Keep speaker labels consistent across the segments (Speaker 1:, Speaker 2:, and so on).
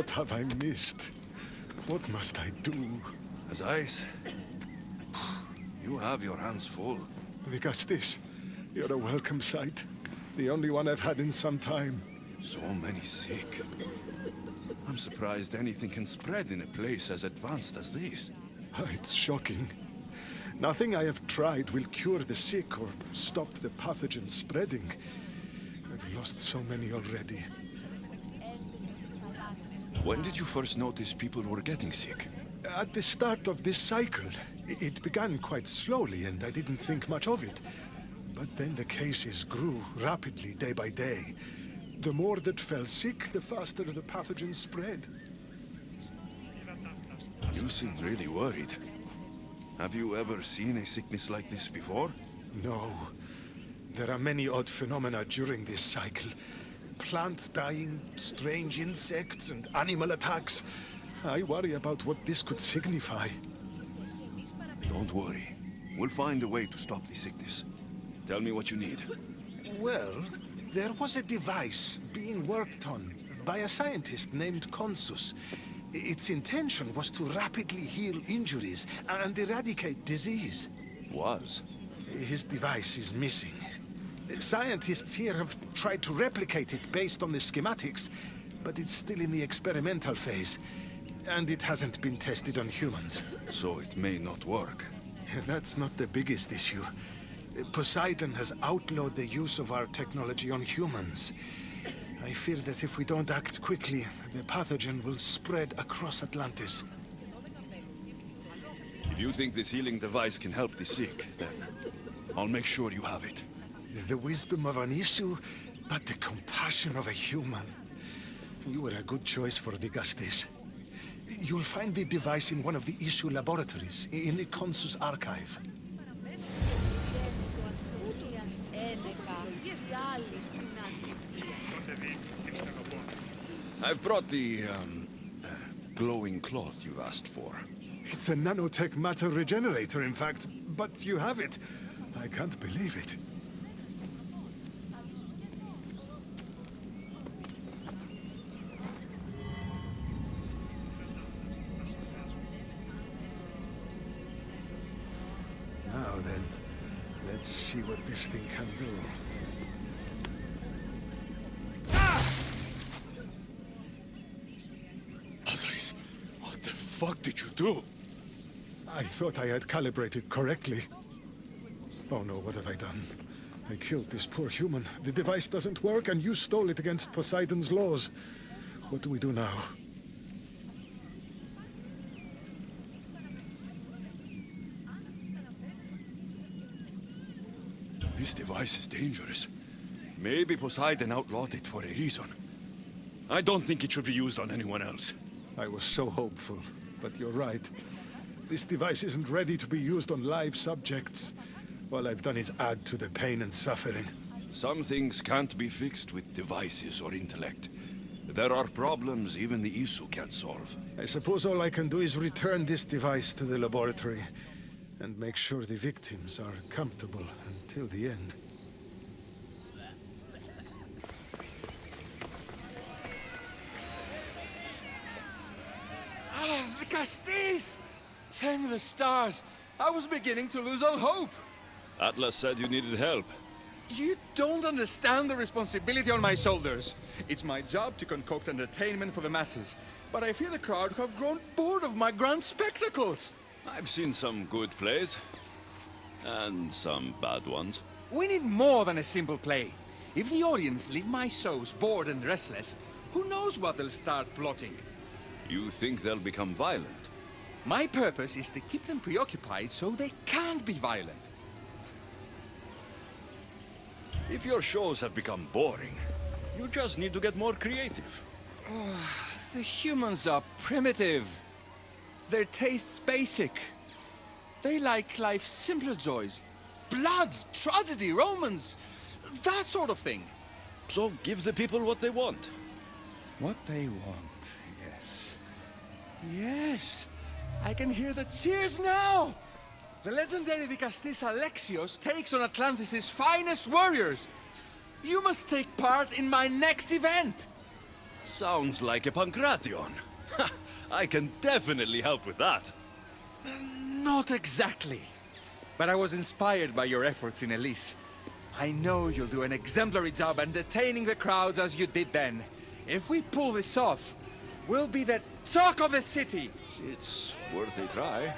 Speaker 1: What have I missed? What must I do?
Speaker 2: As ice. You have your hands full.
Speaker 1: Vigastis, you're a welcome sight. The only one I've had in some time.
Speaker 2: So many sick. I'm surprised anything can spread in a place as advanced as this.
Speaker 1: It's shocking. Nothing I have tried will cure the sick or stop the pathogen spreading. I've lost so many already.
Speaker 2: When did you first notice people were getting sick?
Speaker 1: At the start of this cycle. It began quite slowly and I didn't think much of it. But then the cases grew rapidly day by day. The more that fell sick, the faster the pathogen spread.
Speaker 2: You seem really worried. Have you ever seen a sickness like this before?
Speaker 1: No. There are many odd phenomena during this cycle. Plant dying, strange insects, and animal attacks. I worry about what this could signify.
Speaker 2: Don't worry. We'll find a way to stop the sickness. Tell me what you need.
Speaker 1: Well, there was a device being worked on by a scientist named Consus. Its intention was to rapidly heal injuries and eradicate disease.
Speaker 2: Was?
Speaker 1: His device is missing. Scientists here have tried to replicate it based on the schematics, but it's still in the experimental phase, and it hasn't been tested on humans.
Speaker 2: So it may not work.
Speaker 1: That's not the biggest issue. Poseidon has outlawed the use of our technology on humans. I fear that if we don't act quickly, the pathogen will spread across Atlantis.
Speaker 2: If you think this healing device can help the sick, then I'll make sure you have it.
Speaker 1: The wisdom of an issue, but the compassion of a human. You were a good choice for Vigastis. You'll find the device in one of the issue laboratories, in the Consus archive.
Speaker 2: I've brought the, glowing cloth you asked for.
Speaker 1: It's a nanotech matter regenerator, in fact, but you have it. I can't believe it. Now then, let's see what this thing can do.
Speaker 2: Alexios, what the fuck did you do?
Speaker 1: I thought I had calibrated correctly. Oh no, what have I done? I killed this poor human. The device doesn't work, and you stole it against Poseidon's laws. What do we do now?
Speaker 2: This device is dangerous. Maybe Poseidon outlawed it for a reason. I don't think it should be used on anyone else.
Speaker 1: I was so hopeful, but you're right. This device isn't ready to be used on live subjects. All I've done is add to the pain and suffering.
Speaker 2: Some things can't be fixed with devices or intellect. There are problems even the Isu can't solve.
Speaker 1: I suppose all I can do is return this device to the laboratory and make sure the victims are comfortable until the end.
Speaker 3: Ah, the Castis! Thank the stars! I was beginning to lose all hope!
Speaker 2: Atlas said you needed help.
Speaker 3: You don't understand the responsibility on my shoulders. It's my job to concoct entertainment for the masses, but I fear the crowd have grown bored of my grand spectacles.
Speaker 2: I've seen some good plays, and some bad ones.
Speaker 3: We need more than a simple play. If the audience leave my shows bored and restless, who knows what they'll start plotting?
Speaker 2: You think they'll become violent?
Speaker 3: My purpose is to keep them preoccupied so they can't be violent.
Speaker 2: If your shows have become boring, you just need to get more creative.
Speaker 3: The humans are primitive. Their tastes basic. They like life's simpler joys. Blood, tragedy, romance, that sort of thing.
Speaker 2: So give the people what they want.
Speaker 3: What they want, yes. Yes, I can hear the cheers now! The legendary Vicastis Alexios takes on Atlantis' finest warriors! You must take part in my next event!
Speaker 2: Sounds like a pancration. I can definitely help with that.
Speaker 3: Not exactly. But I was inspired by your efforts in Elysium. I know you'll do an exemplary job entertaining the crowds as you did then. If we pull this off, we'll be the talk of the city.
Speaker 2: It's worth a try.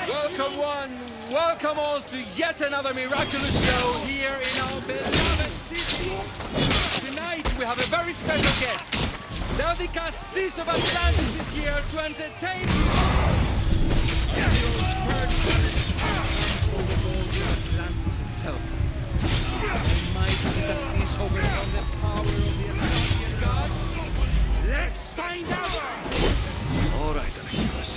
Speaker 3: Welcome one, welcome all to yet another miraculous show here in our beloved city. Tonight we have a very special guest. The Castis of Atlantis is here to entertain you. Unreal's third palace overlords Atlantis itself. The mighty Castis overcome the power of the Atlantean god. Let's find out!
Speaker 2: All right, Alexios.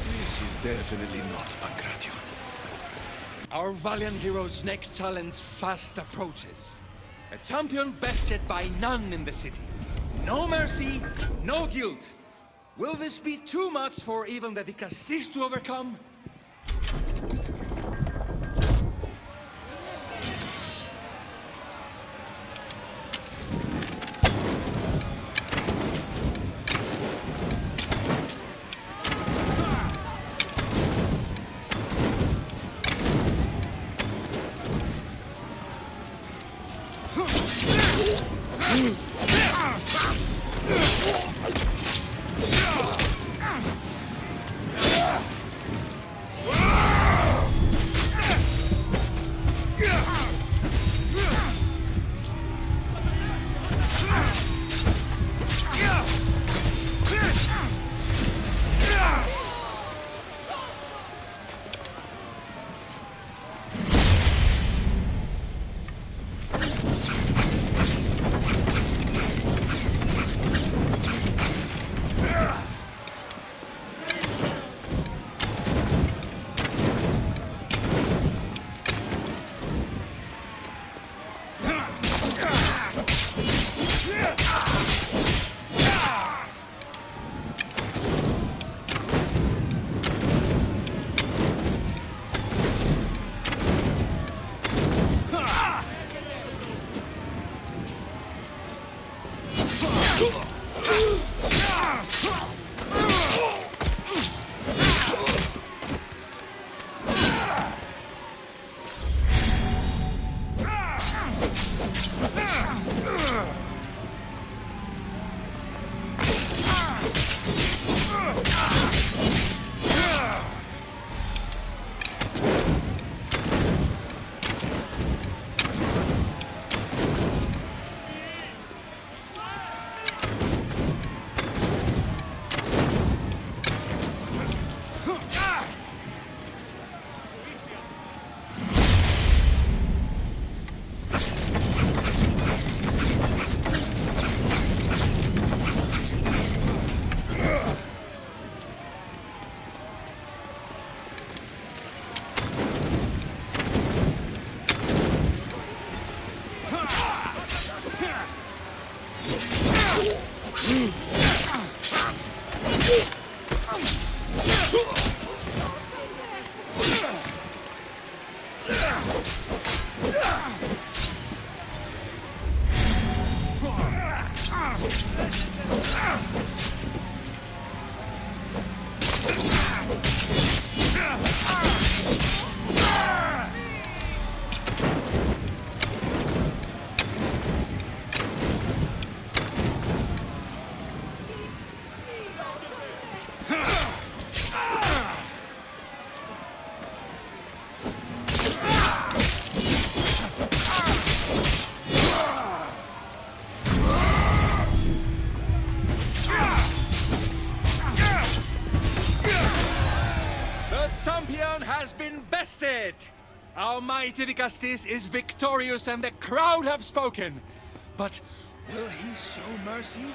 Speaker 2: This is definitely not pancration.
Speaker 3: Our valiant hero's next challenge fast approaches. A champion bested by none in the city. No mercy, no guilt. Will this be too much for even the Castis to overcome? Our mighty Castis is victorious and the crowd have spoken. But will he show mercy?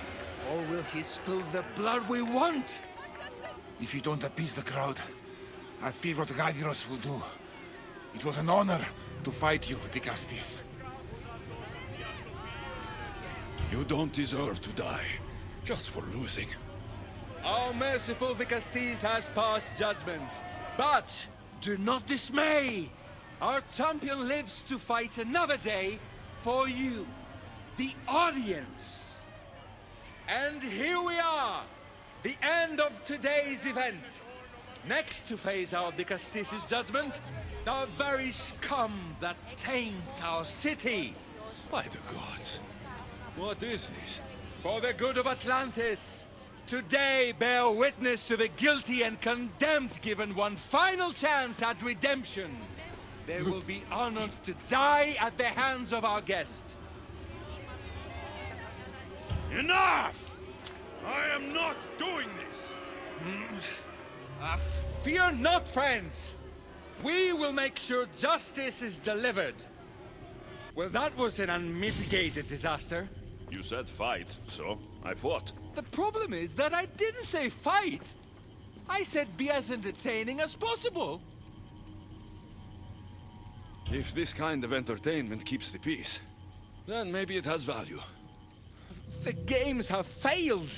Speaker 3: Or will he spill the blood we want?
Speaker 4: If you don't appease the crowd, I fear what Elysium will do. It was an honor to fight you, Castis.
Speaker 2: You don't deserve to die. Just for losing.
Speaker 3: Our merciful Vicastes has passed judgment. But do not dismay. Our champion lives to fight another day for you, the audience. And here we are, the end of today's event. Next to face our Vicastes' judgment, the very scum that taints our city.
Speaker 2: By the gods. What is this?
Speaker 3: For the good of Atlantis, today bear witness to the guilty and condemned given one final chance at redemption. They will be honored to die at the hands of our guest.
Speaker 2: Enough! I am not doing this!
Speaker 3: Fear not, friends. We will make sure justice is delivered. Well, that was an unmitigated disaster.
Speaker 2: You said fight, so I fought.
Speaker 3: The problem is that I didn't say fight. I said be as entertaining as possible.
Speaker 2: If this kind of entertainment keeps the peace, then maybe it has value.
Speaker 3: The games have failed.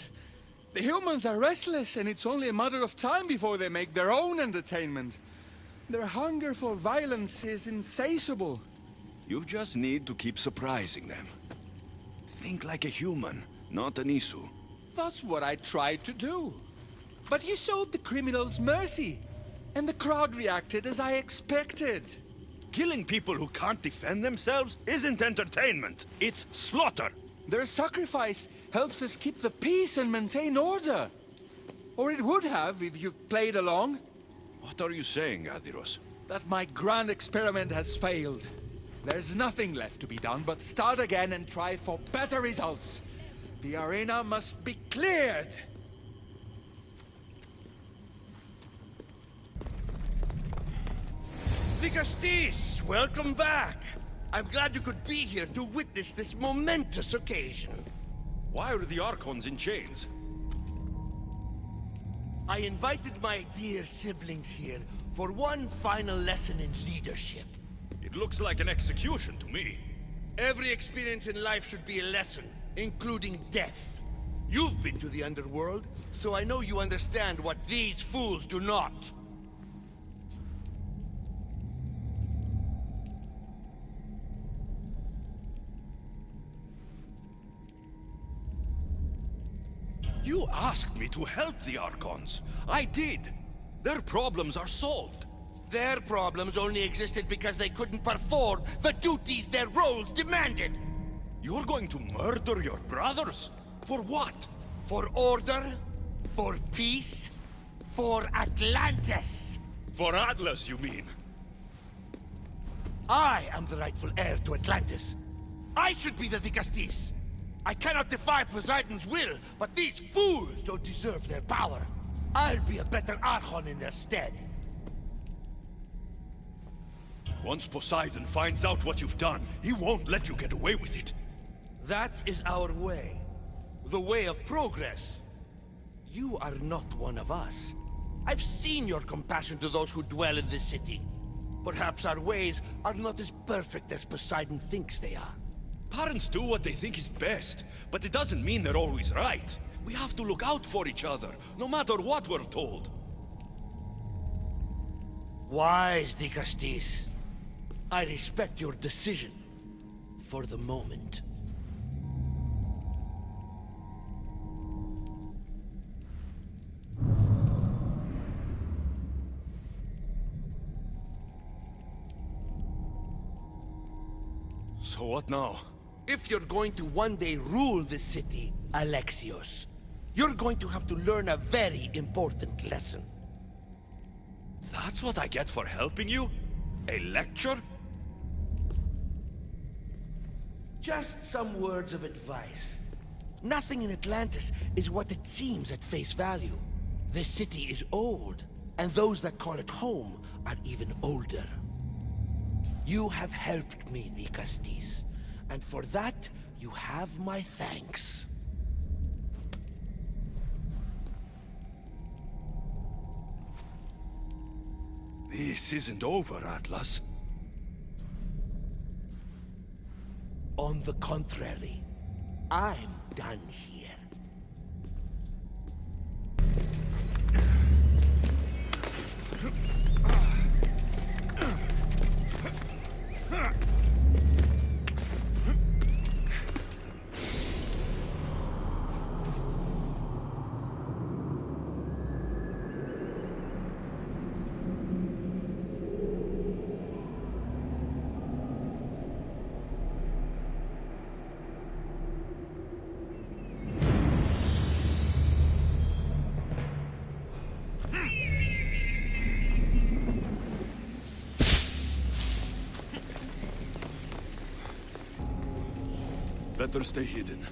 Speaker 3: The humans are restless, and it's only a matter of time before they make their own entertainment. Their hunger for violence is insatiable.
Speaker 2: You just need to keep surprising them. Think like a human, not an Isu.
Speaker 3: That's what I tried to do. But you showed the criminals mercy, and the crowd reacted as I expected.
Speaker 2: Killing people who can't defend themselves isn't entertainment. It's slaughter.
Speaker 3: Their sacrifice helps us keep the peace and maintain order. Or it would have if you played along.
Speaker 2: What are you saying, Adiros?
Speaker 3: That my grand experiment has failed. There's nothing left to be done but start again and try for better results. The arena must be cleared.
Speaker 5: Vicastes, welcome back. I'm glad you could be here to witness this momentous occasion.
Speaker 2: Why are the Archons in chains?
Speaker 5: I invited my dear siblings here for one final lesson in leadership.
Speaker 2: It looks like an execution to me.
Speaker 5: Every experience in life should be a lesson, including death. You've been to the Underworld, so I know you understand what these fools do not.
Speaker 2: You asked me to help the Archons. I did. Their problems are solved.
Speaker 5: Their problems only existed because they couldn't perform the duties their roles demanded.
Speaker 2: You're going to murder your brothers? For what?
Speaker 5: For order, for peace, for Atlantis.
Speaker 2: For Atlas, you mean?
Speaker 5: I am the rightful heir to Atlantis. I should be the Vicastes. I cannot defy Poseidon's will, but these fools don't deserve their power. I'll be a better Archon in their stead.
Speaker 2: Once Poseidon finds out what you've done, he won't let you get away with it.
Speaker 5: That is our way. The way of progress. You are not one of us. I've seen your compassion to those who dwell in this city. Perhaps our ways are not as perfect as Poseidon thinks they are.
Speaker 2: Parents do what they think is best, but it doesn't mean they're always right. We have to look out for each other, no matter what we're told.
Speaker 5: Wise, Vicastes. I respect your decision. For the moment.
Speaker 2: So what now?
Speaker 5: If you're going to one day rule this city, Alexios, you're going to have to learn a very important lesson.
Speaker 2: That's what I get for helping you? A lecture?
Speaker 5: Just some words of advice. Nothing in Atlantis is what it seems at face value. This city is old, and those that call it home are even older. You have helped me, Vicastes, and for that, you have my thanks.
Speaker 2: This isn't over, Atlas.
Speaker 5: On the contrary, I'm done here.
Speaker 2: Better stay hidden.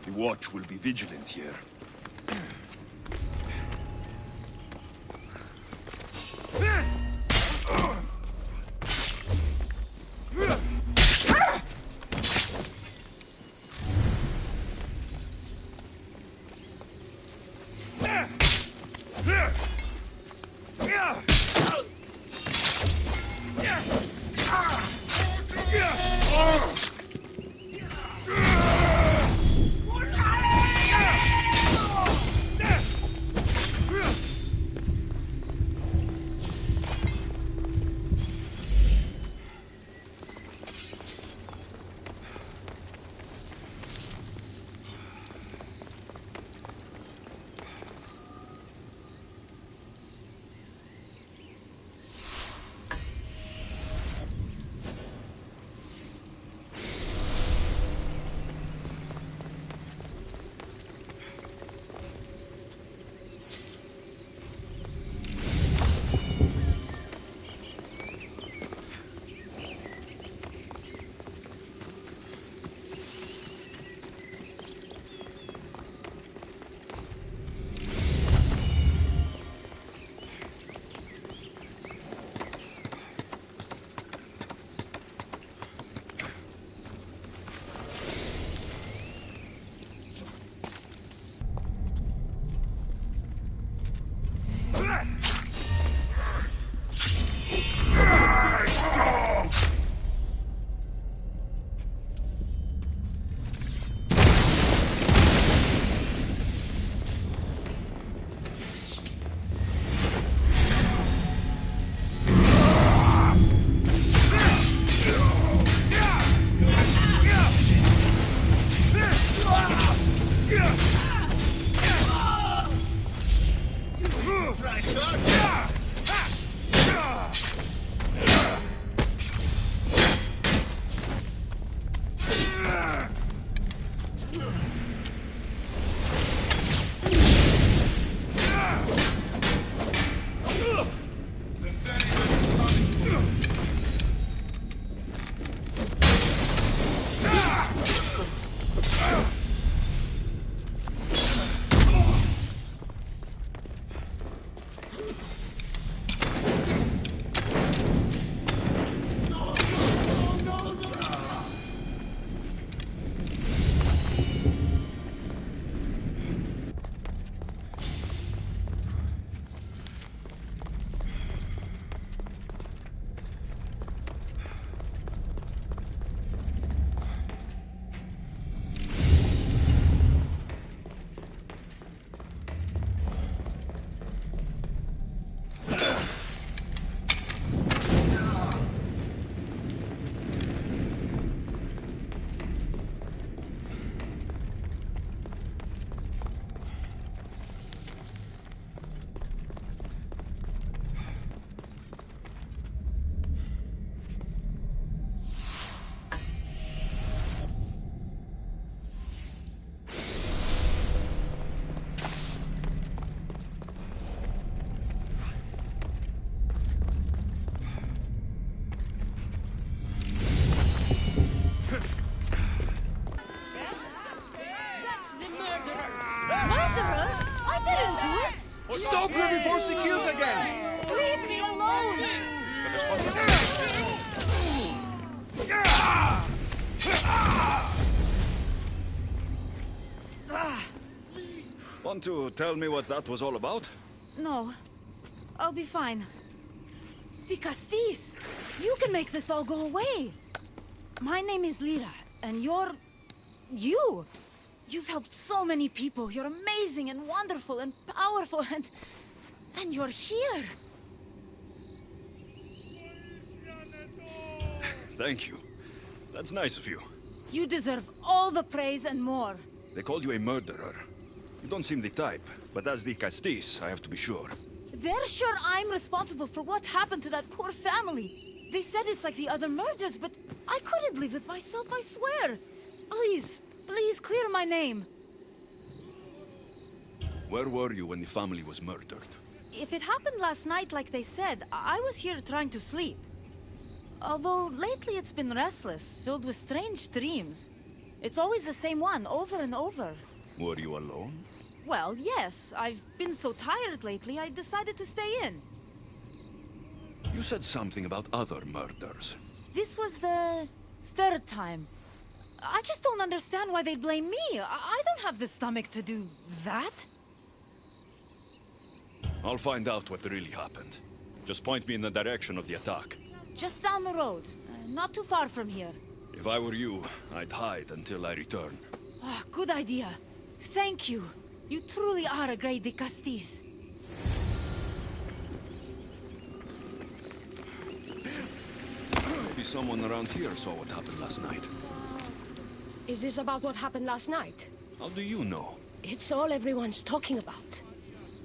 Speaker 2: The Watch will be vigilant here.
Speaker 6: do it?
Speaker 3: Stop her before she kills again!
Speaker 6: Leave me alone!
Speaker 2: Want to tell me what that was all about?
Speaker 6: No. I'll be fine. The Castis! You can make this all go away! My name is Lyra, and you're... you! You've helped so many people. You're amazing and wonderful and powerful and you're here!
Speaker 2: Thank you. That's nice of you.
Speaker 6: You deserve all the praise and more.
Speaker 2: They called you a murderer. You don't seem the type, but as the Castis, I have to be sure.
Speaker 6: They're sure I'm responsible for what happened to that poor family. They said it's like the other murders, but I couldn't live with myself, I swear. Please, please clear my name.
Speaker 2: Where were you when the family was murdered?
Speaker 6: If it happened last night like they said, I was here trying to sleep. Although lately it's been restless, filled with strange dreams. It's always the same one, over and over.
Speaker 2: Were you alone?
Speaker 6: Well, yes. I've been so tired lately, I decided to stay in.
Speaker 2: You said something about other murders.
Speaker 6: This was the third time. I just don't understand why they blame me. I don't have the stomach to do that.
Speaker 2: I'll find out what really happened. Just point me in the direction of the attack.
Speaker 6: Just down the road. Not too far from here.
Speaker 2: If I were you, I'd hide until I return.
Speaker 6: Ah, good idea. Thank you. You truly are a great Castis.
Speaker 2: Maybe someone around here saw what happened last night.
Speaker 7: Is this about what happened last night?
Speaker 2: How do you know?
Speaker 7: It's all everyone's talking about.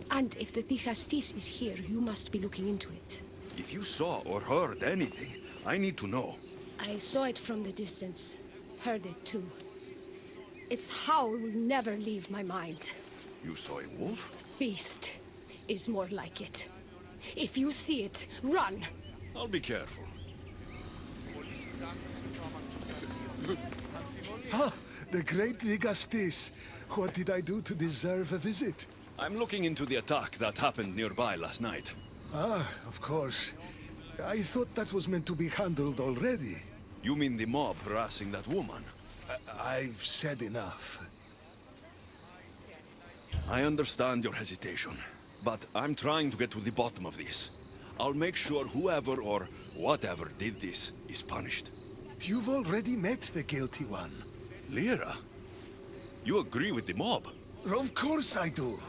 Speaker 7: And if the Castis is here, you must be looking into it.
Speaker 2: If you saw or heard anything, I need to know.
Speaker 7: I saw it from the distance. Heard it too. Its howl will never leave my mind.
Speaker 2: You saw a wolf?
Speaker 7: Beast is more like it. If you see it, run!
Speaker 2: I'll be careful.
Speaker 1: Ah, the great Ligastis. What did I do to deserve a visit?
Speaker 2: I'm looking into the attack that happened nearby last night.
Speaker 1: Ah, of course. I thought that was meant to be handled already.
Speaker 2: You mean the mob harassing that woman?
Speaker 1: I've said enough.
Speaker 2: I understand your hesitation, but I'm trying to get to the bottom of this. I'll make sure whoever or whatever did this is punished.
Speaker 1: You've already met the guilty one.
Speaker 2: Lyra? You agree with the mob?
Speaker 1: Of course I do.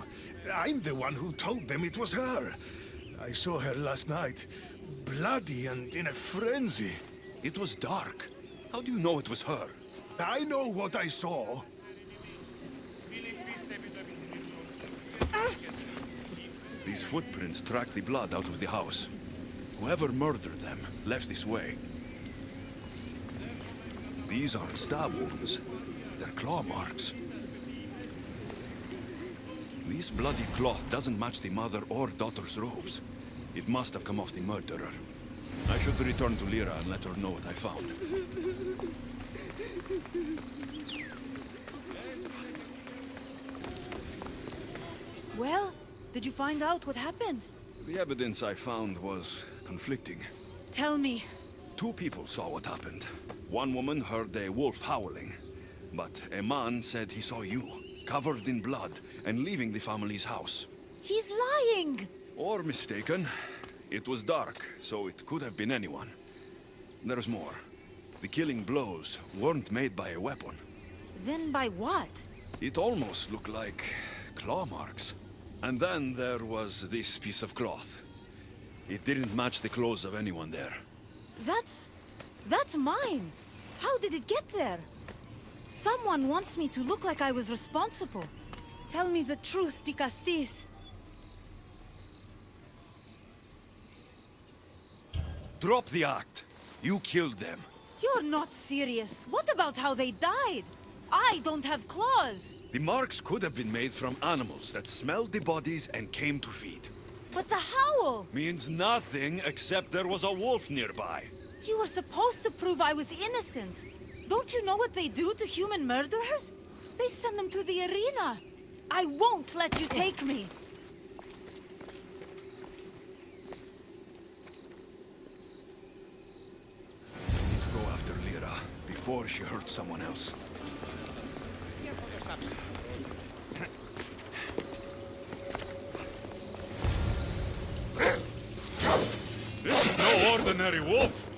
Speaker 1: I'm the one who told them it was her. I saw her last night, bloody and in a frenzy.
Speaker 2: It was dark. How do you know it was her?
Speaker 1: I know what I saw.
Speaker 2: These footprints track the blood out of the house. Whoever murdered them left this way. These aren't stab wounds. They're claw marks. This bloody cloth doesn't match the mother or daughter's robes. It must have come off the murderer. I should return to Lyra and let her know what I found.
Speaker 6: Well, did you find out what happened?
Speaker 2: The evidence I found was conflicting.
Speaker 6: Tell me.
Speaker 2: 2 people saw what happened. One woman heard a wolf howling, but a man said he saw you, covered in blood, and leaving the family's house.
Speaker 6: He's lying!
Speaker 2: Or mistaken. It was dark, so it could have been anyone. There's more. The killing blows weren't made by a weapon.
Speaker 6: Then by what?
Speaker 2: It almost looked like claw marks. And then there was this piece of cloth. It didn't match the clothes of anyone there.
Speaker 6: That's mine! How did it get there? Someone wants me to look like I was responsible. Tell me the truth, Castis.
Speaker 2: Drop the act. You killed them.
Speaker 6: You're not serious. What about how they died? I don't have claws.
Speaker 2: The marks could have been made from animals that smelled the bodies and came to feed.
Speaker 6: But the howl!
Speaker 2: Means nothing except there was a wolf nearby.
Speaker 6: You were supposed to prove I was innocent. Don't you know what they do to human murderers? They send them to the arena. I won't let you take me.
Speaker 2: before she hurt someone else.
Speaker 8: This is no ordinary wolf!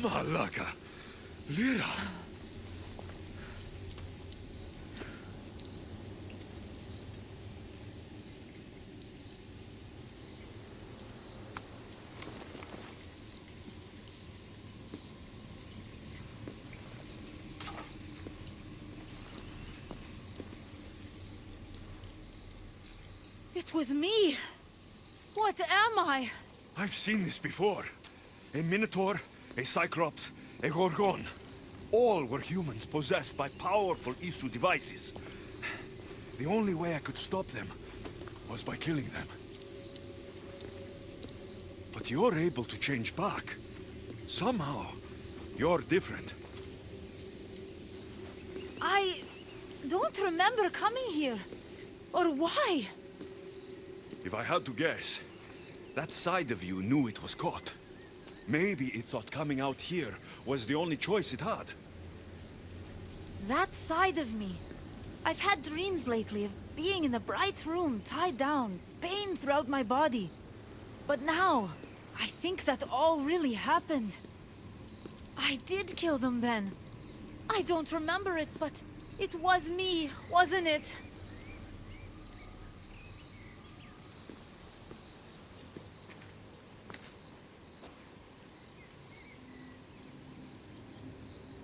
Speaker 2: Malaka! Lyra!
Speaker 6: It was me! What am I?
Speaker 2: I've seen this before. A Minotaur, a Cyclops, a Gorgon. All were humans possessed by powerful Isu devices. The only way I could stop them was by killing them. But you're able to change back. Somehow, you're different.
Speaker 6: I don't remember coming here. Or why?
Speaker 2: If I had to guess, that side of you knew it was caught. Maybe it thought coming out here was the only choice it had.
Speaker 6: That side of me. I've had dreams lately of being in a bright room, tied down, pain throughout my body. But now, I think that all really happened. I did kill them then. I don't remember it, but it was me, wasn't it?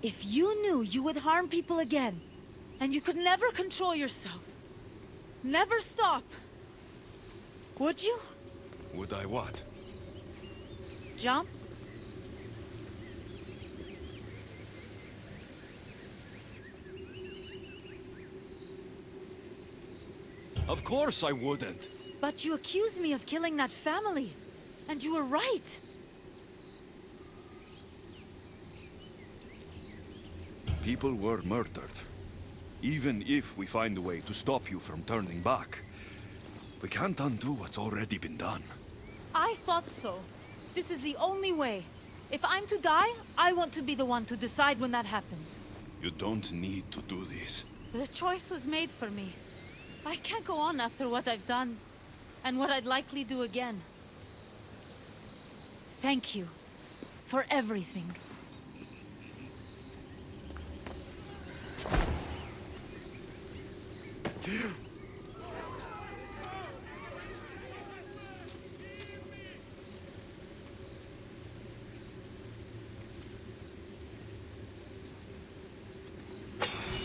Speaker 6: If you knew you would harm people again, and you could never control yourself, never stop, would you?
Speaker 2: Would I what?
Speaker 6: Jump?
Speaker 2: Of course I wouldn't.
Speaker 6: But you accused me of killing that family, and you were right.
Speaker 2: People were murdered. Even if we find a way to stop you from turning back, we can't undo what's already been done.
Speaker 6: I thought so. This is the only way. If I'm to die, I want to be the one to decide when that happens.
Speaker 2: You don't need to do this.
Speaker 6: The choice was made for me. I can't go on after what I've done, and what I'd likely do again. Thank you for everything.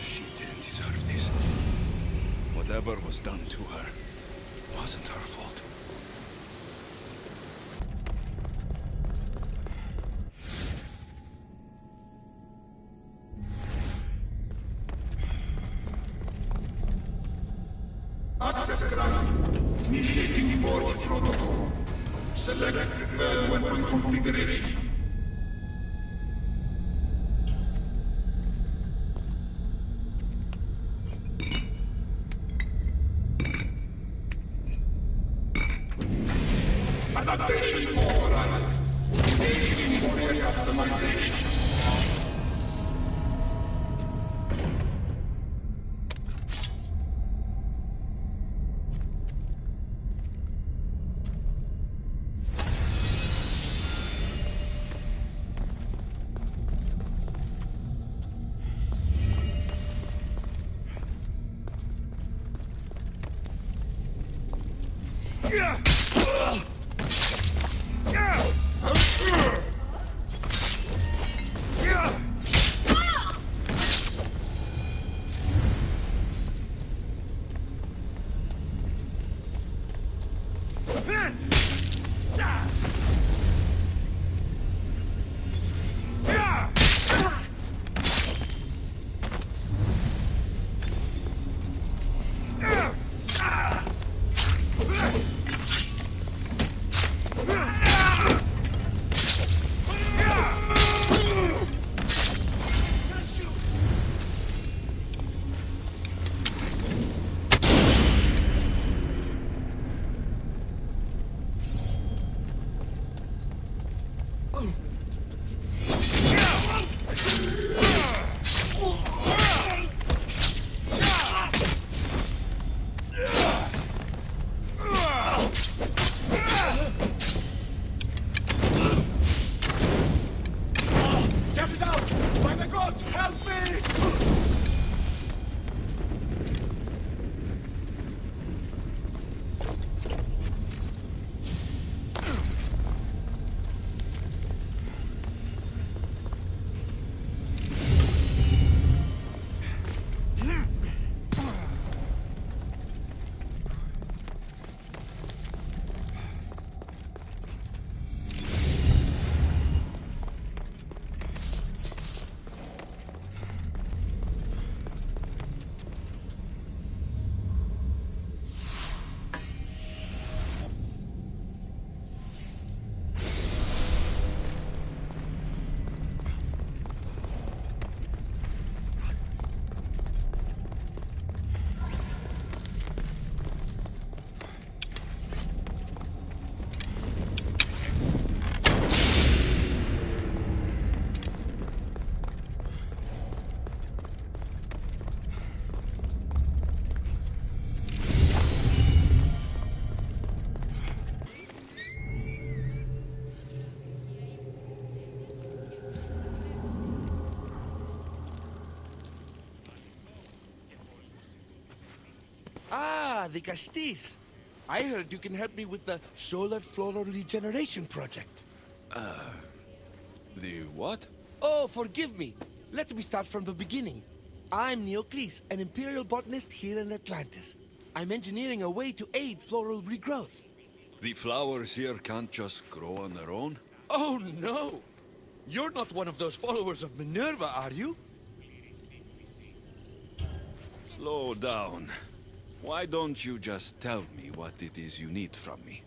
Speaker 2: She didn't deserve this. Whatever was done to her wasn't her fault.
Speaker 9: Access granted. Initiating Forge Protocol. Select preferred weapon configuration. Adaptation authorized. Engaging warrior customization.
Speaker 5: Ah, the Castis. I heard you can help me with the solar floral regeneration project.
Speaker 3: The what?
Speaker 5: Oh, forgive me. Let me start from the beginning. I'm Neocles, an imperial botanist here in Atlantis. I'm engineering a way to aid floral regrowth.
Speaker 3: The flowers here can't just grow on their own?
Speaker 5: Oh, no! You're not one of those followers of Minerva, are you?
Speaker 3: Slow down. Why don't you just tell me what it is you need from me?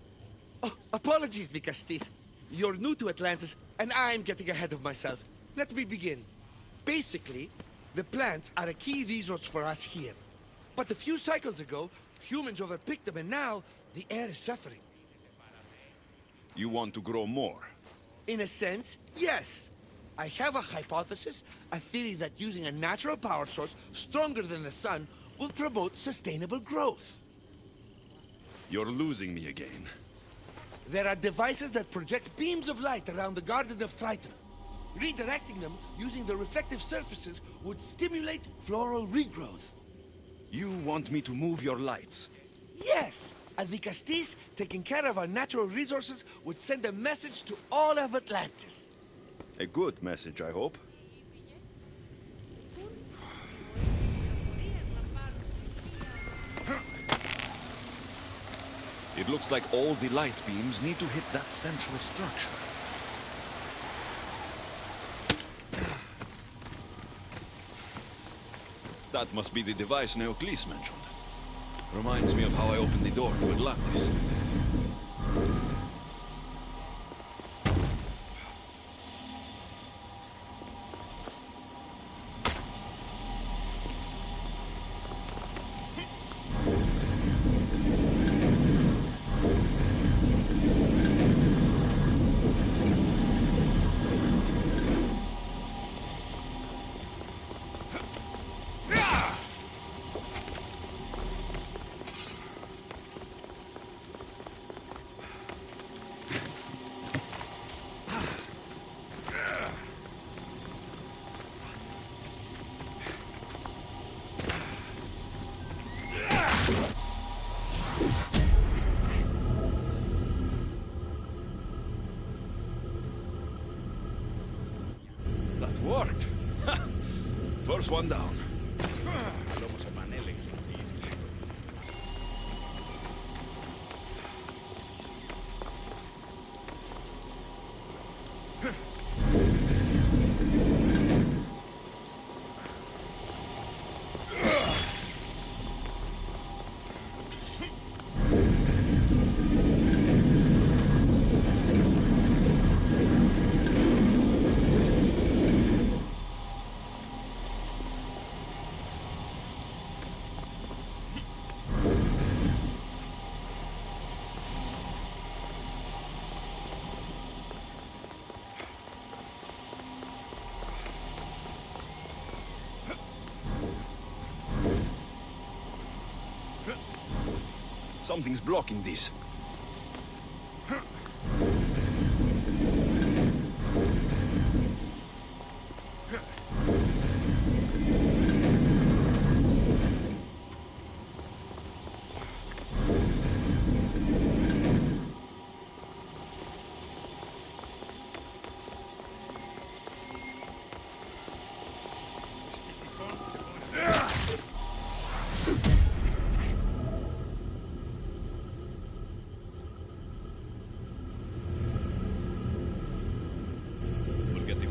Speaker 5: Oh, apologies, the Castis. You're new to Atlantis, and I'm getting ahead of myself. Let me begin. Basically, the plants are a key resource for us here. But a few cycles ago, humans overpicked them, and now the air is suffering.
Speaker 3: You want to grow more?
Speaker 5: In a sense, yes. I have a hypothesis, a theory that using a natural power source stronger than the sun will promote sustainable growth.
Speaker 3: You're losing me again.
Speaker 5: There are devices that project beams of light around the Garden of Triton. Redirecting them using the reflective surfaces would stimulate floral regrowth.
Speaker 3: You want me to move your lights?
Speaker 5: Yes! And the Castis, taking care of our natural resources, would send a message to all of Atlantis.
Speaker 3: A good message, I hope. It looks like all the light beams need to hit that central structure. That must be the device Neocles mentioned. Reminds me of how I opened the door to Atlantis. That worked! First one down. Something's blocking this.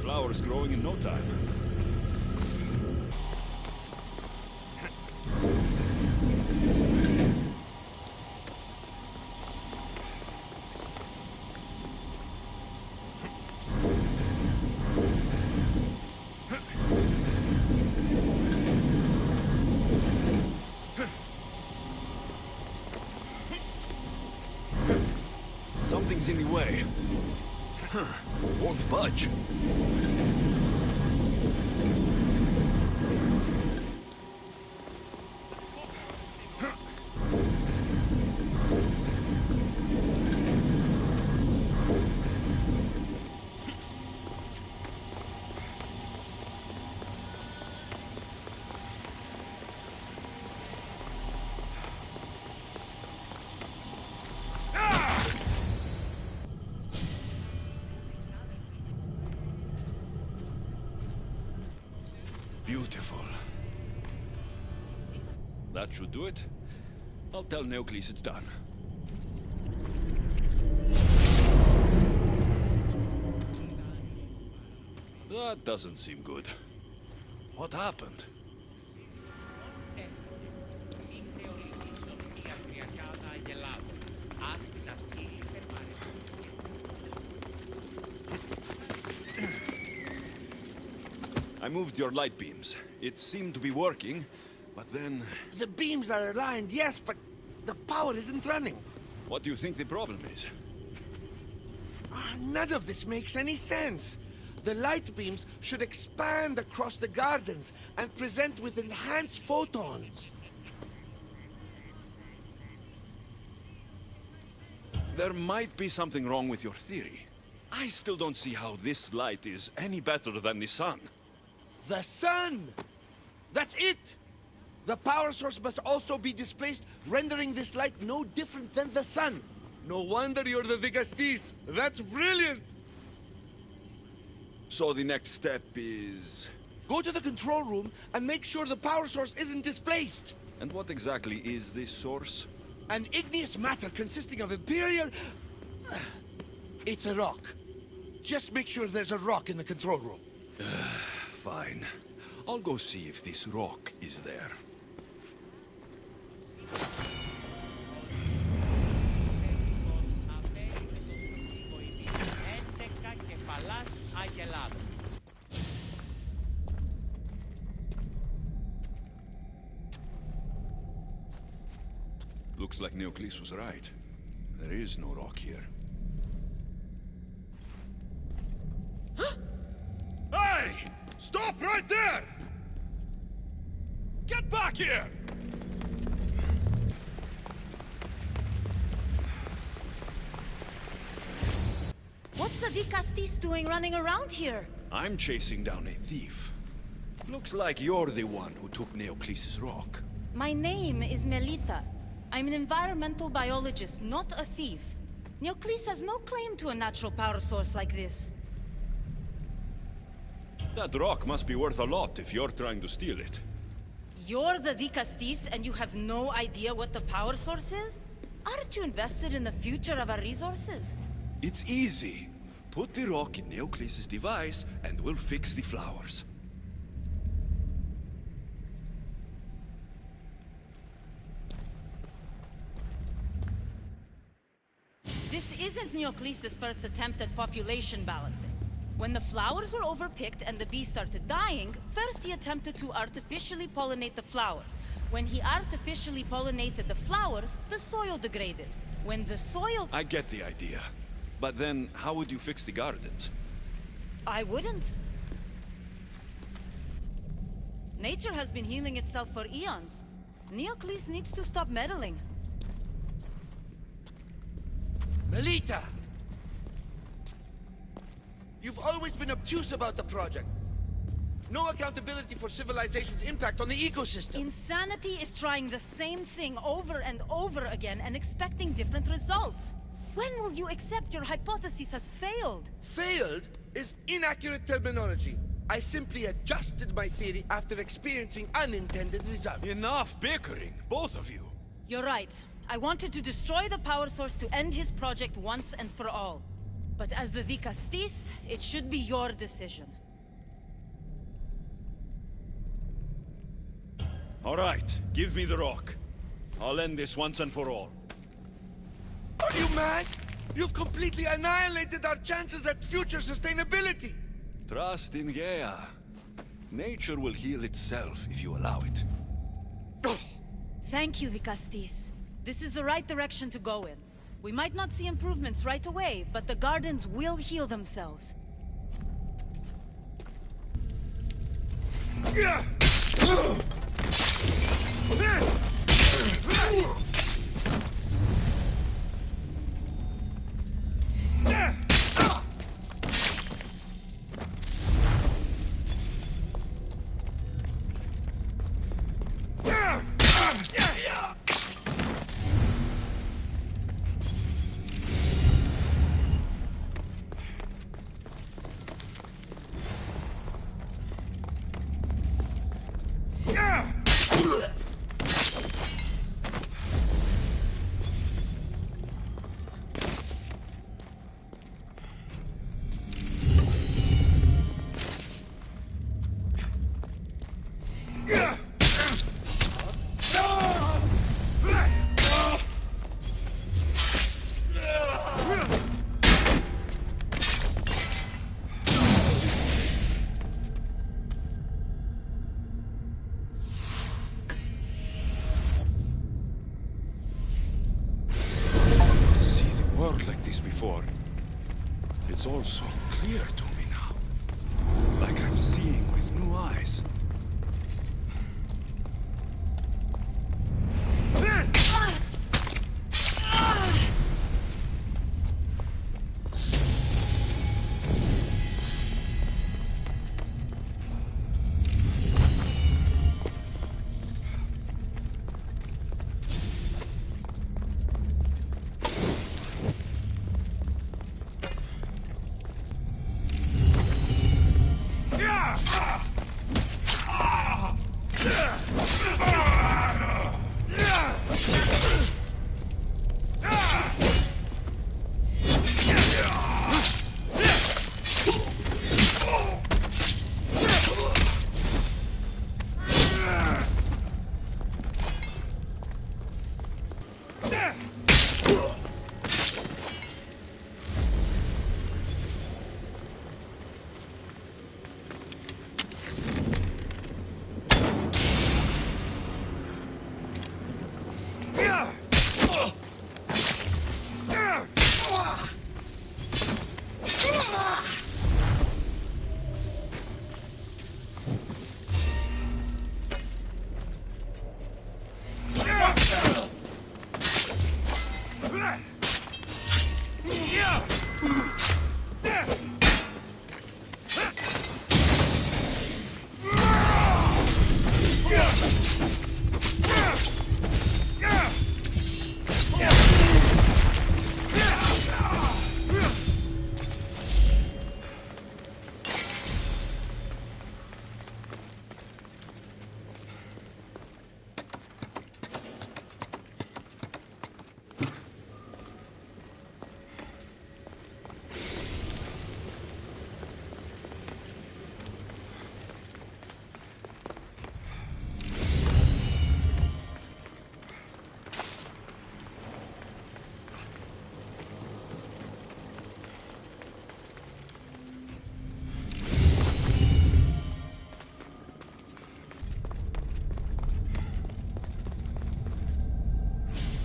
Speaker 3: Flowers growing in no time. Something's in the way. Won't budge.
Speaker 8: That should do it. I'll tell Neocles it's done. That doesn't seem good. What happened? I moved your light beams. It seemed to be working, but then...
Speaker 5: The beams are aligned, yes, but the power isn't running.
Speaker 8: What do you think the problem is?
Speaker 5: None of this makes any sense. The light beams should expand across the gardens and present with enhanced photons.
Speaker 8: There might be something wrong with your theory. I still don't see how this light is any better than the sun.
Speaker 5: The sun! That's it! The power source must also be displaced, rendering this light no different than the sun. No wonder you're the Dicastis. That's brilliant!
Speaker 8: So the next step is...
Speaker 5: Go to the control room and make sure the power source isn't displaced.
Speaker 8: And what exactly is this source?
Speaker 5: An igneous matter consisting of Imperial... It's a rock. Just make sure there's a rock in the control room.
Speaker 8: Fine. I'll go see if this rock is there. Looks like Neocles was right. There is no rock here.
Speaker 2: Hey! Stop right there! Get back here!
Speaker 6: What's the Dicastis doing running around here?
Speaker 8: I'm chasing down a thief. Looks like you're the one who took Neocles' rock.
Speaker 6: My name is Melita. I'm an environmental biologist, not a thief. Neocles has no claim to a natural power source like this.
Speaker 8: That rock must be worth a lot if you're trying to steal it.
Speaker 6: You're the Dicastis and you have no idea what the power source is? Aren't you invested in the future of our resources?
Speaker 8: It's easy. Put the rock in Neocles' device and we'll fix the flowers.
Speaker 6: This isn't Neocles' first attempt at population balancing. When the flowers were overpicked and the bees started dying, first he attempted to artificially pollinate the flowers. When he artificially pollinated the flowers, the soil degraded. When the soil...
Speaker 8: I get the idea. But then, how would you fix the gardens?
Speaker 6: I wouldn't. Nature has been healing itself for eons. Neocles needs to stop meddling.
Speaker 5: Melita! You've always been obtuse about the project. No accountability for civilization's impact on the ecosystem.
Speaker 6: Insanity is trying the same thing over and over again and expecting different results. When will you accept your hypothesis has failed?
Speaker 5: Failed is inaccurate terminology. I simply adjusted my theory after experiencing unintended results.
Speaker 8: Enough bickering, both of you.
Speaker 6: You're right. I wanted to destroy the power source to end his project once and for all. But as the Dicastis, it should be your decision.
Speaker 8: All right, give me the rock. I'll end this once and for all.
Speaker 5: Are you mad? You've completely annihilated our chances at future sustainability!
Speaker 8: Trust in Gaia. Nature will heal itself if you allow it.
Speaker 6: Thank you, Dicastis. This is the right direction to go in. We might not see improvements right away, but the gardens will heal themselves.
Speaker 8: felt like this before. It's all so clear to me now. Like I'm seeing with new eyes.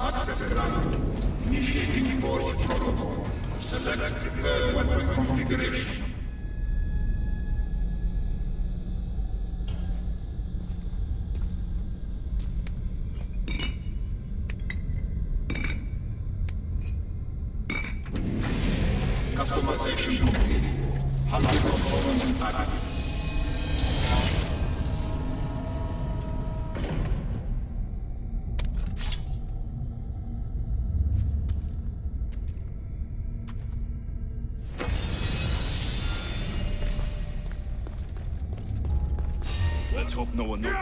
Speaker 9: Access granted. Initiating Forge Protocol. Select preferred weapon configuration. Customization complete. 100 components added.
Speaker 8: Let's hope no one knows.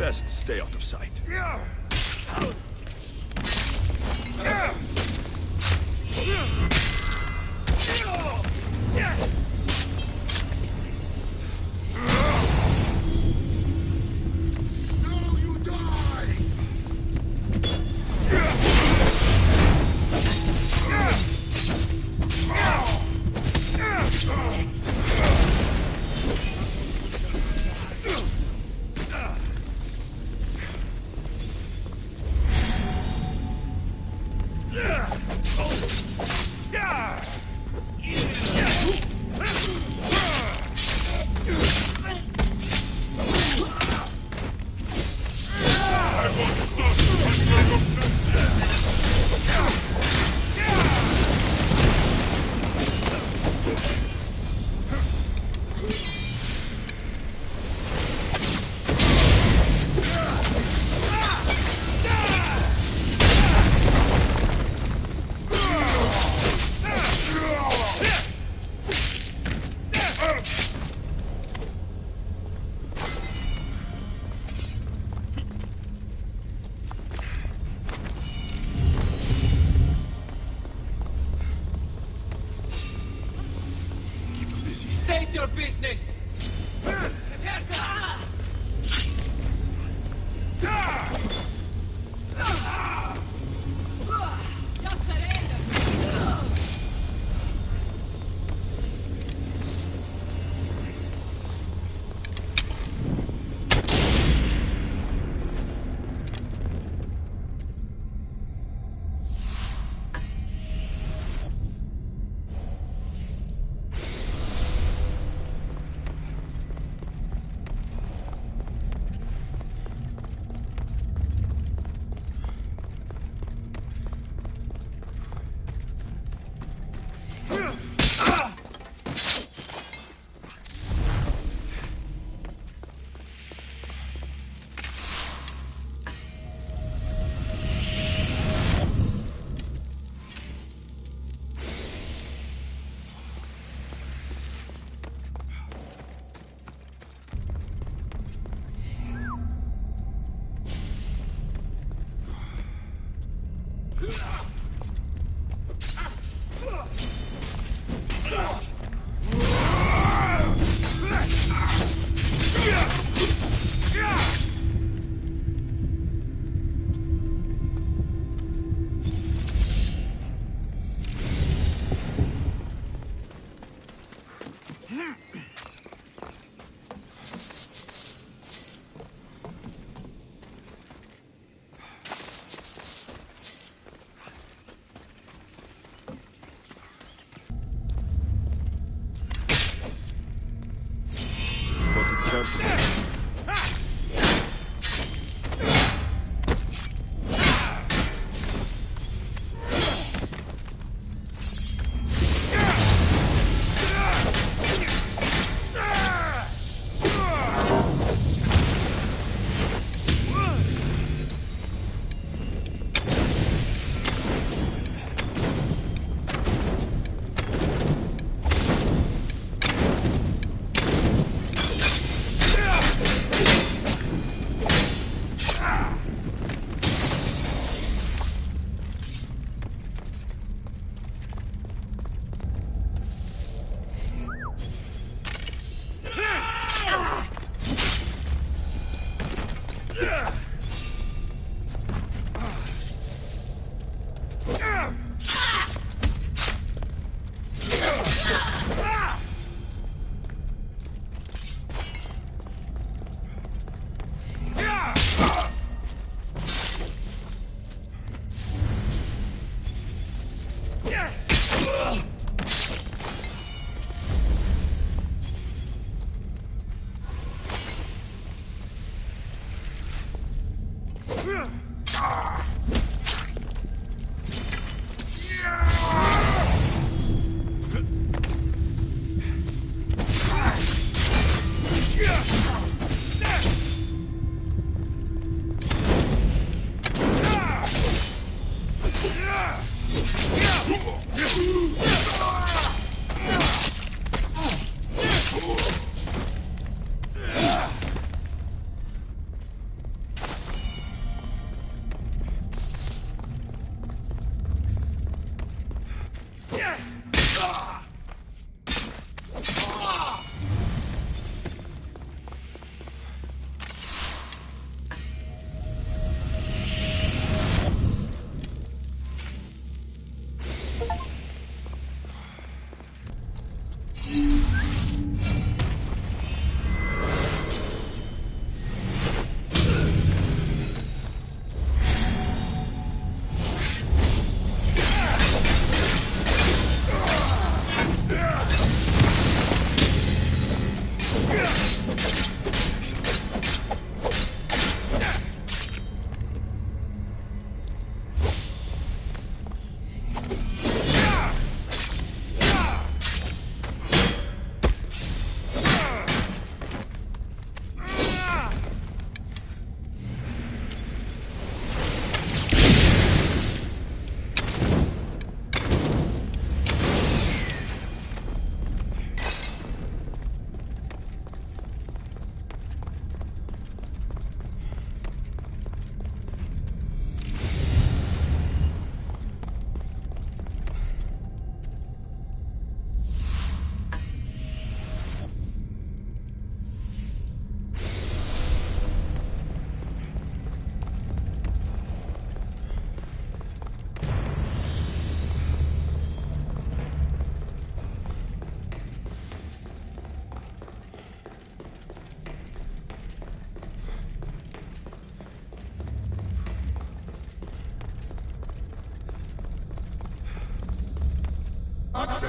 Speaker 8: Best stay out of sight.
Speaker 10: State your business! Prepare to... Just surrender!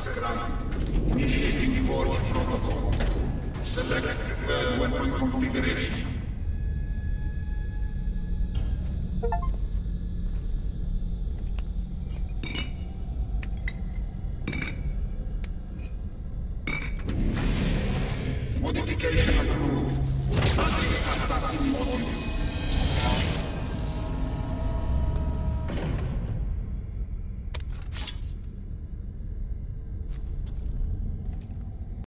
Speaker 9: Access granted. Initiating Forge Protocol. Select preferred weapon configuration. Modification approved. Anti-assassin module.